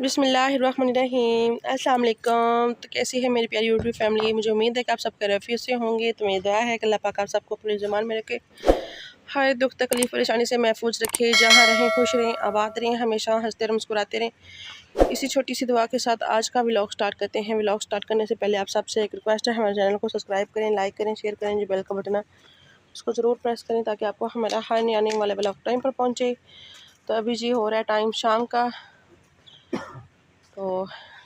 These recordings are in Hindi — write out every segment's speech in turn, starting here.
बिस्मिल्लाहिर्रहमानिर्रहीम। अस्सलाम वालेकुम। तो कैसी है मेरी प्यारी यूट्यूब फैमिली। मुझे उम्मीद है कि आप सब खैरियत से होंगे। तो मेरी दुआ है कि अल्लाह पाक आप सबको अपने ज़ुबान में रखे, हर दुख तकलीफ़ परेशानी से महफूज रखे। जहाँ रहें खुश रहें, आबाद रहें, हमेशा हंसते रहें, मुस्कुराते रहें। इसी छोटी सी दुआ के साथ आज का व्लॉग स्टार्ट करते हैं। व्लॉग स्टार्ट करने से पहले आप सबसे एक रिक्वेस्ट है, हमारे चैनल को सब्सक्राइब करें, लाइक करें, शेयर करें। जो बेल का बटन है उसको ज़रूर प्रेस करें ताकि आपको हमारा हर नया आने वाला व्लॉग टाइम पर पहुँचे। तो अभी जी हो रहा है टाइम शाम का। तो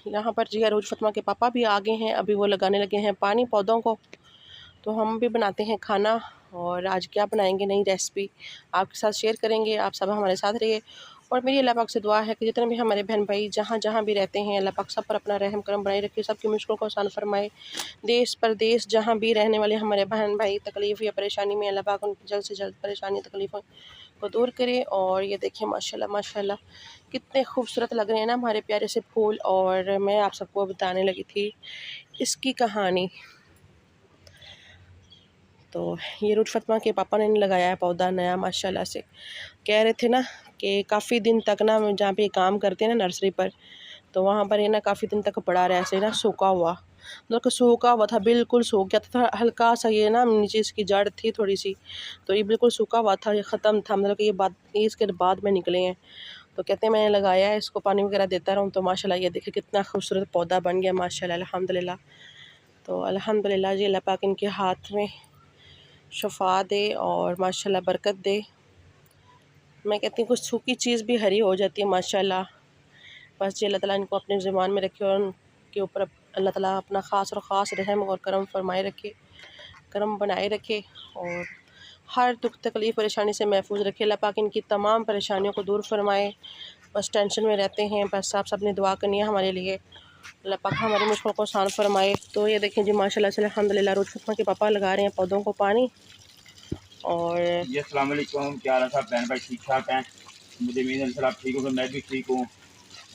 यहाँ पर जी अरूज फतमा के पापा भी आ गए हैं। अभी वो लगाने लगे हैं पानी पौधों को। तो हम भी बनाते हैं खाना, और आज क्या बनाएंगे नई रेसिपी आपके साथ शेयर करेंगे। आप सब हमारे साथ रहिए। और मेरी अल्लाह पाक से दुआ है कि जितने भी हमारे बहन भाई जहाँ जहाँ भी रहते हैं, अल्लाह पाक सब पर अपना रहम करम बनाए रखे, सबकी मुश्किलों को आसान फरमाए। देश परदेश जहाँ भी रहने वाले हमारे बहन भाई तकलीफ़ या परेशानी में, अल्लाह पाक उनकी जल्द से जल्द परेशानी तकलीफ़ों को दूर करे। और ये देखिए माशाल्लाह माशाल्लाह कितने खूबसूरत लग रहे हैं ना हमारे प्यारे से फूल। और मैं आप सबको बताने लगी थी इसकी कहानी। तो ये रूज फतमा के पापा ने लगाया है पौधा नया माशाल्लाह से। कह रहे थे ना कि काफ़ी दिन तक ना जहाँ पे काम करते हैं ना नर्सरी पर, तो वहाँ पर ये ना काफ़ी दिन तक पड़ा रहा ऐसे ना सूखा हुआ, मतलब सूखा हुआ था, बिल्कुल सूख गया था। हल्का सा ये ना नीचे इसकी जड़ थी थोड़ी सी, तो ये बिल्कुल सूखा हुआ था, ये ख़त्म था, मतलब कि ये इसके बाद में निकले हैं। तो कहते हैं मैंने लगाया है, इसको पानी वगैरह देता रहूँ। तो माशाल्लाह ये देखिए कितना खूबसूरत पौधा बन गया माशाल्लाह अल्हम्दुलिल्लाह। तो अल्हम्दुलिल्लाह जी, अल्लाह पाक इनके हाथ में शफा दे और माशाल्लाह बरकत दे। मैं कहती हूँ कुछ सूखी चीज़ भी हरी हो जाती है माशाल्लाह। बस जी अल्लाह ताला इनको अपने ज़ुबान में रखे और उनके ऊपर अल्लाह ताला अपना ख़ास और ख़ास रहम और करम फरमाए रखे, करम बनाए रखे, और हर दुख तकलीफ़ परेशानी से महफूज रखे। अल्लाह पाक इनकी तमाम परेशानियों को दूर फरमाए। बस टेंशन में रहते हैं, बस आप सब ने दुआ करनी है हमारे लिए, अल्लाह पाक हमारी मुश्किलों को आसान फरमाए। तो ये देखें जी माशाल्लाह से अल्हम्दुलिल्लाह रूज फतमा के पापा लगा रहे हैं पौधों को पानी। और जी अस्सलाम वालेकुम, क्या हाल है साहब? बहन भाई ठीक ठाक हैं? मुझे उम्मीद है सर आप ठीक हो, तो मैं भी ठीक हूँ।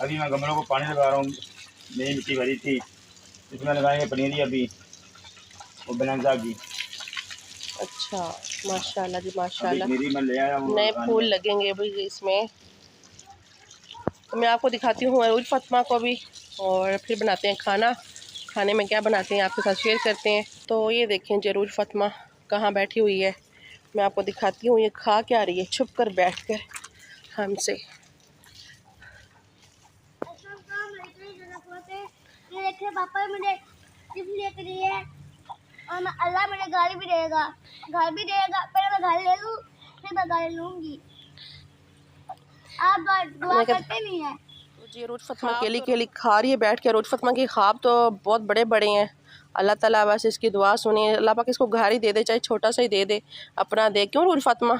अभी मैं गमलों को पानी लगा रहा हूँ। नई मिट्टी भरी थी, इसमें लगाएंगे पनीरी अभी और बनंजा की। अच्छा माशाल्लाह जी अभी माशाल्लाह, पनीरी मैं ले आया हूँ नए लगानी फूल है। लगेंगे अभी इसमें। तो मैं आपको दिखाती हूँ अरूज फतमा को भी, और फिर बनाते हैं खाना। खाने में क्या बनाते हैं आपके साथ शेयर करते हैं। तो ये देखें जी अरूज फतमा कहाँ बैठी हुई है, मैं आपको दिखाती हूँ। ये खा क्या रही है छुप कर बैठ कर हमसे। ये देखिए पापा मुझे चिप्स लेकर दिए है, और मैं अल्लाह मुझे गाड़ी भी देगा, घर भी देगा। पहले मैं घर ले लूँ, फिर मैं गाड़ी लूँगी। आप दुआ करते नहीं हैं। तो जी रोज फतमा केली केली खा रही है बैठ के। रोज फतमा के ख्वाब तो बहुत बड़े बड़े हैं। अल्लाह ताला बस इसकी दुआ सुने, अल्लाह पाक इसको घर ही दे दे, चाहे छोटा सा ही दे दे, अपना दे। क्यों रोज फतमा?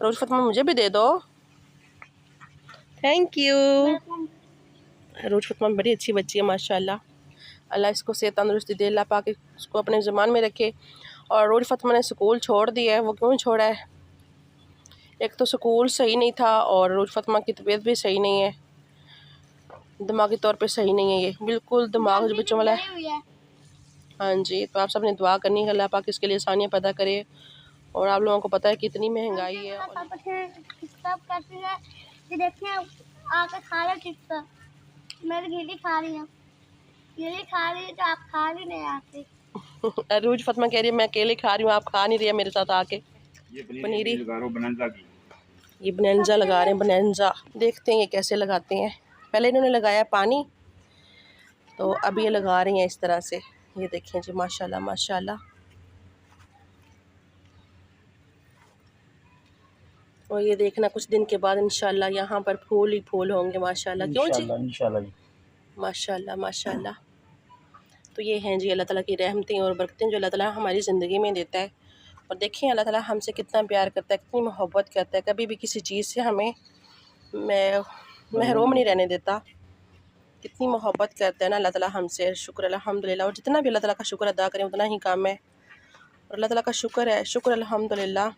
रोज फतमा मुझे भी दे दो। Thank you. रोज फतमा बड़ी अच्छी बच्ची है माशाल्लाह। अल्लाह इसको सेहत तंदुरुस्ती दे, अल्लाह पाक इसको अपने ज़ुबान में रखे। और रोज फतमा ने स्कूल छोड़ दिया है। वो क्यों छोड़ा है? एक तो स्कूल सही नहीं था, और रोज फतमा की तबीयत भी सही नहीं है, दिमागी तौर पे सही नहीं है। ये बिल्कुल दिमाग जो बच्चों वाला है। हाँ जी, तो आप सब ने दुआ करनी है, अल्लाह पाक इसके लिए आसानियाँ पैदा करे। और आप लोगों को पता है कितनी महंगाई है। देखिए आके खा रहे चिप्स, मैं तो गीली खा रही हूँ, गीली खा रही है तो आप खा भी नहीं आते। अरूज फतमा कह रही है मैं अकेले खा रही हूँ, आप खा नहीं रही है मेरे साथ आके। ये पनीरी लगा रहा हूँ बनंजा की। ये बनंजा लगा रहे हैं, बनंजा। देखते हैं ये कैसे लगाते हैं। पहले इन्होंने लगाया पानी, तो अब ये लगा रही हैं इस तरह से। ये देखें जी माशाल्लाह माशाल्लाह। और ये देखना कुछ दिन के बाद इंशाल्लाह यहाँ पर फूल ही फूल होंगे माशाल्लाह। क्यों जी? इंशाल्लाह जी। माशाल्लाह माशाल्लाह। तो ये हैं जी अल्लाह ताला की रहमतें और बरकतें जो अल्लाह ताला हमारी ज़िंदगी में देता है। और देखें अल्लाह ताला हमसे कितना प्यार करता है, कितनी मोहब्बत करता है। कभी भी किसी चीज़ से हमें महरूम नहीं रहने देता। कितनी मोहब्बत करता है ना अल्लाह ताला हमसे। शुक्र अल्हम्दुलिल्लाह। और जितना भी अल्लाह ताला का शुक्र अदा करें उतना ही कम है। और अल्लाह ताला का शुक्र है, शुक्र अल्हम्दुलिल्लाह।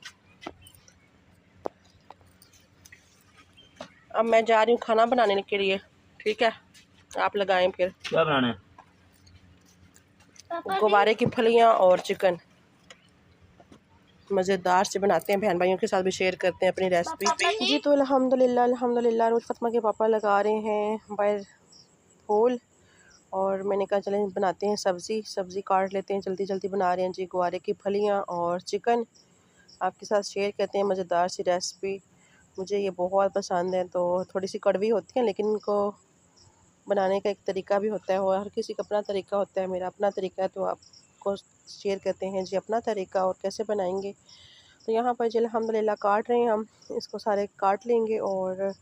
अब मैं जा रही हूँ खाना बनाने के लिए, ठीक है? आप लगाएं फिर। क्या बनाना है? गुवारे की फलियाँ और चिकन। मज़ेदार से बनाते हैं, बहन भाइयों के साथ भी शेयर करते हैं अपनी रेसिपी। जी तो अल्हम्दुलिल्लाह फ़ातिमा के पापा लगा रहे हैं बाहर फूल, और मैंने कहा चलें बनाते हैं सब्ज़ी काट लेते हैं, जल्दी जल्दी बना रहे हैं जी। गुआरे की फलियाँ और चिकन आपके साथ शेयर करते हैं, मज़ेदार सी रेसिपी। मुझे ये बहुत पसंद है, तो थोड़ी सी कड़वी होती हैं लेकिन इनको बनाने का एक तरीका भी होता है, और हर किसी का अपना तरीका होता है। मेरा अपना तरीका है, तो आपको शेयर करते हैं जी अपना तरीका और कैसे बनाएंगे। तो यहाँ पर जी अल्हम्दुलिल्लाह काट रहे हैं हम, इसको सारे काट लेंगे। और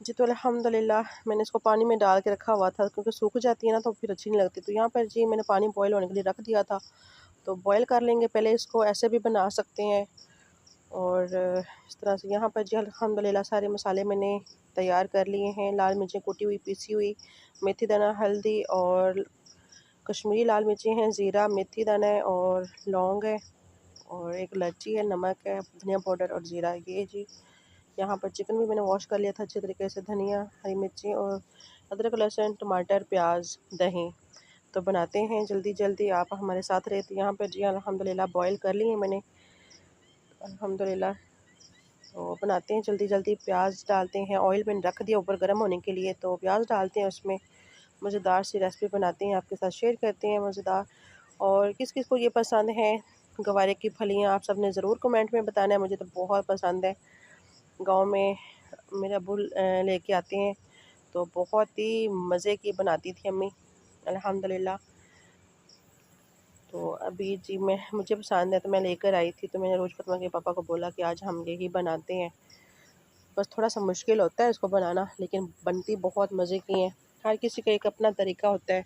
जी तो अल्हम्दुलिल्लाह मैंने इसको पानी में डाल के रखा हुआ था, क्योंकि सूख जाती है ना तो फिर अच्छी नहीं लगती। तो यहाँ पर जी मैंने पानी बॉयल होने के लिए रख दिया था, तो बॉयल कर लेंगे पहले इसको, ऐसे भी बना सकते हैं। और इस तरह से यहाँ पर जी अल्हम्दुलिल्लाह सारे मसाले मैंने तैयार कर लिए हैं। लाल मिर्चें कुटी हुई पीसी हुई, मेथी दाना, हल्दी और कश्मीरी लाल मिर्चें हैं, ज़ीरा, मेथी दाना है और लौंग है और एक इलायची है, नमक है, धनिया पाउडर और ज़ीरा। ये जी यहाँ पर चिकन भी मैंने वॉश कर लिया था अच्छे तरीके से, धनिया, हरी मिर्ची और अदरक, लहसुन, टमाटर, प्याज, दही। तो बनाते हैं जल्दी जल्दी, आप हमारे साथ रहे। तो यहाँ पर जी अल्हम्दुलिल्लाह बॉयल कर लिए मैंने अल्हम्दुलिल्लाह। तो बनाते हैं जल्दी जल्दी, प्याज डालते हैं, ऑयल मैंने रख दिया ऊपर गर्म होने के लिए, तो प्याज डालते हैं उसमें। मज़ेदार सी रेसिपी बनाते हैं, आपके साथ शेयर करते हैं मज़ेदार। और किस किस को ये पसंद है गवारे की फलियाँ, आप सब ने ज़रूर कमेंट में बताना है। मुझे तो बहुत पसंद है। गांव में मेरे अब्बू लेके आते हैं, तो बहुत ही मज़े की बनाती थी अम्मी अल्हम्दुलिल्लाह। तो अभी जी मुझे पसंद है तो मैं लेकर आई थी, तो मैंने रोज़ फ़ातिमा के पापा को बोला कि आज हम यही बनाते हैं। बस थोड़ा सा मुश्किल होता है इसको बनाना, लेकिन बनती बहुत मज़े की हैं। हर किसी का एक अपना तरीका होता है।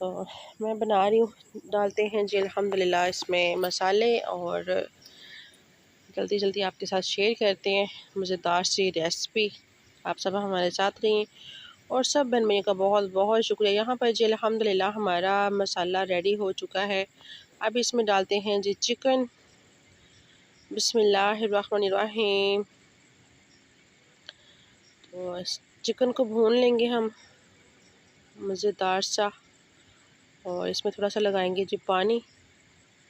तो मैं बना रही हूँ, डालते हैं जी अल्हम्दुलिल्लाह इसमें मसाले, और जल्दी जल्दी आपके साथ शेयर करते हैं मज़ेदार सी रेसिपी। आप सब हमारे साथ रहिए, और सब बहन भाइयों का बहुत बहुत शुक्रिया। यहाँ पर जी अल्हम्दुलिल्लाह हमारा मसाला रेडी हो चुका है। अब इसमें डालते हैं जी चिकन। बिस्मिल्लाहिर्रहमानिर्रहीम। तो इस चिकन को भून लेंगे हम मज़ेदार सा, और इसमें थोड़ा सा लगाएंगे जी पानी।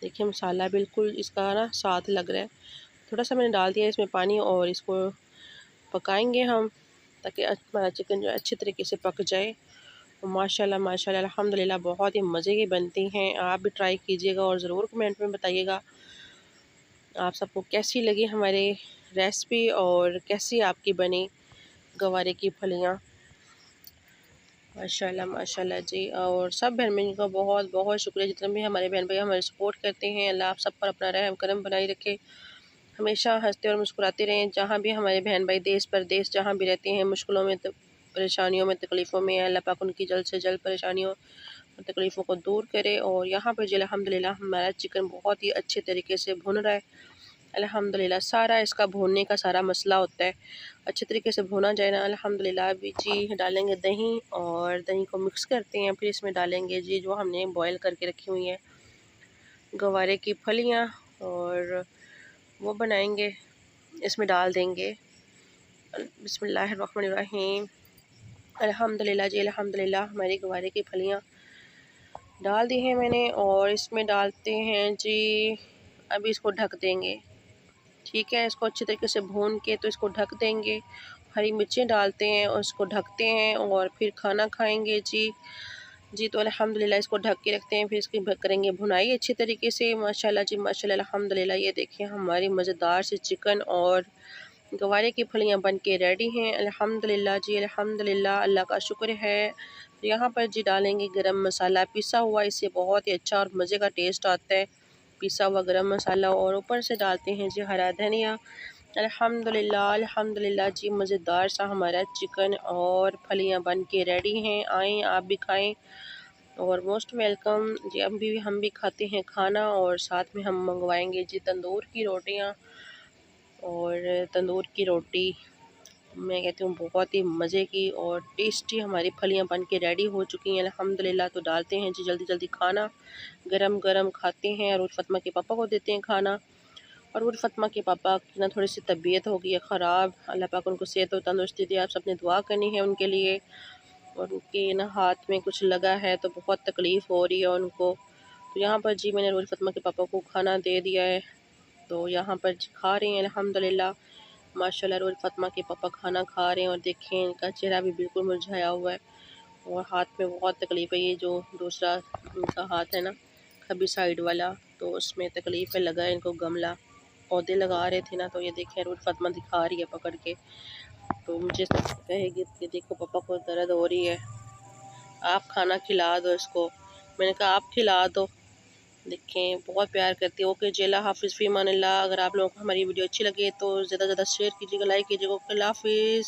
देखिए मसाला बिल्कुल इसका ना साथ लग रहा है, थोड़ा सा मैंने डाल दिया इसमें पानी, और इसको पकाएंगे हम ताकि हमारा चिकन जो अच्छे तरीके से पक जाए। और माशाल्लाह माशाल्लाह अल्हम्दुलिल्लाह बहुत ही मज़े की बनती हैं। आप भी ट्राई कीजिएगा और ज़रूर कमेंट में बताइएगा आप सबको कैसी लगी हमारी रेसिपी, और कैसी आपकी बनी गवारे की फलियाँ। माशाल्लाह माशाल्लाह जी। और सब बहन भाइयों का बहुत बहुत शुक्रिया, जितने भी हमारे बहन भाई हमारे सपोर्ट करते हैं। अल्लाह आप सब पर अपना रहम करम बनाए रखे, हमेशा हंसते और मुस्कुराते रहें। जहाँ भी हमारे बहन भाई देश परदेश जहाँ भी रहते हैं, मुश्किलों में, परेशानियों में, तकलीफ़ों में, अल्लाह पाक उनकी जल्द से जल्द परेशानियों और तकलीफ़ों को दूर करे। और यहाँ पर जी अल्हम्दुलिल्लाह हमारा चिकन बहुत ही अच्छे तरीके से भुन रहा है अल्हम्दुलिल्लाह। सारा इसका भूनने का सारा मसला होता है, अच्छे तरीके से भुना जाए ना अल्हम्दुलिल्लाह। अभी जी डालेंगे दही, और दही को मिक्स करते हैं, फिर इसमें डालेंगे जी जो हमने बॉयल करके रखी हुई हैं गवारे की फलियाँ, और वो बनाएंगे, इसमें डाल देंगे। बिस्मिल्लाहिर्रहमानिर्रहीम। अल्हम्दुलिल्लाह जी अल्हम्दुलिल्लाह हमारी गवारे की फलियाँ डाल दी हैं मैंने, और इसमें डालते हैं जी, अभी इसको ढक देंगे। ठीक है, इसको अच्छे तरीके से भून के तो इसको ढक देंगे। हरी मिर्चें डालते हैं और इसको ढकते हैं, और फिर खाना खाएंगे जी। जी तो अल्हम्दुलिल्लाह इसको ढक के रखते हैं, फिर इसकी करेंगे भुनाई अच्छी तरीके से। माशाल्लाह जी माशाल्लाह अल्हम्दुलिल्लाह। ये देखिए हमारी मज़ेदार सी चिकन और गवारे की फलियाँ बन के रेडी हैं अल्हम्दुलिल्लाह जी अल्हम्दुलिल्लाह। अल्लाह का शुक्र है। तो यहाँ पर जी डालेंगे गरम मसाला पिसा हुआ, इससे बहुत ही अच्छा और मज़े का टेस्ट आता है पिसा हुआ गरम मसाला। और ऊपर से डालते हैं जी हरा धनिया अल्हम्दुलिल्लाह अल्हम्दुलिल्लाह जी। मज़ेदार सा हमारा चिकन और फलियाँ बन के रेडी हैं। आएँ आप भी खाएँ, और मोस्ट वेलकम जी। अभी हम भी खाते हैं खाना, और साथ में हम मंगवाएंगे जी तंदूर की रोटियाँ। और तंदूर की रोटी मैं कहती हूँ बहुत ही मज़े की और टेस्टी हमारी फलियाँ बन के रेडी हो चुकी हैं अल्हम्दुलिल्लाह। तो डालते हैं जी जल्दी जल्दी खाना, गरम गरम खाते हैं, और फ़ातिमा के पापा को देते हैं खाना। और फ़ातिमा के पापा की ना थोड़ी सी तबीयत हो गई है ख़राब, अल्लाह पाक उनको सेहत और तंदुरुस्ती दे। आप सब ने दुआ करनी है उनके लिए। और उनके ना हाथ में कुछ लगा है, तो बहुत तकलीफ़ हो रही है उनको, तो यहाँ पर जी मैंने रोज़ फ़ातिमा के पापा को खाना दे दिया है। तो यहाँ पर खा रहे हैं अल्हम्दुलिल्लाह माशाल्लाह। रोज़ फ़ातिमा के पापा खाना खा रहे हैं और देखें इनका चेहरा भी बिल्कुल मुरझाया हुआ है और हाथ में बहुत तकलीफ़ है। ये जो दूसरा इनका हाथ है ना खब्बी साइड वाला, तो उसमें तकलीफ़ है, लगा है इनको गमला। पौधे लगा रहे थे ना, तो ये देखें रोज़ फ़ातिमा दिखा रही है पकड़ के। तो मुझे कहेगी कि देखो पापा को दर्द हो रही है, आप खाना खिला दो इसको। मैंने कहा आप खिला दो। देखें बहुत प्यार करती है। ओके जी, अल्लाह हाफ़िज़, फ़ी अमानिल्लाह। अगर आप लोगों को हमारी वीडियो अच्छी लगे तो ज़्यादा से ज़्यादा शेयर कीजिएगा, लाइक कीजिएगा। ओके, अल्लाह हाफ़िज़।